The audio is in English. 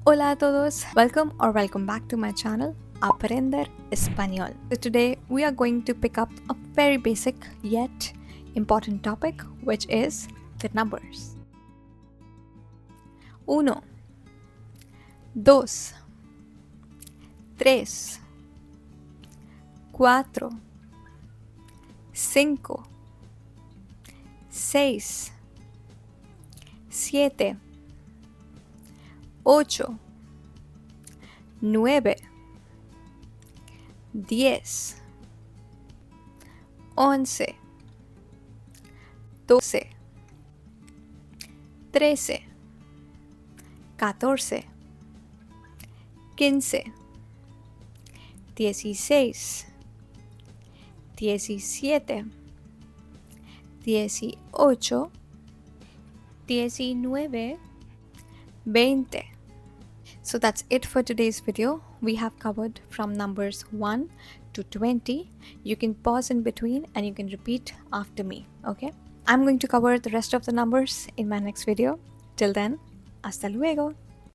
Hola a todos, welcome back to my channel, Aparender Español. So today we are going to pick up a very basic yet important topic, which is the numbers. 1, 2, 3, 4, 5, 6, 7, 8, 9, 10, 11, 12, 13, 14, 15, 16, 17, 18, 19, 20. So that's it for today's video. We have covered from numbers 1 to 20. You can pause in between and you can repeat after me, okay? I'm going to cover the rest of the numbers in my next video. Till then, hasta luego.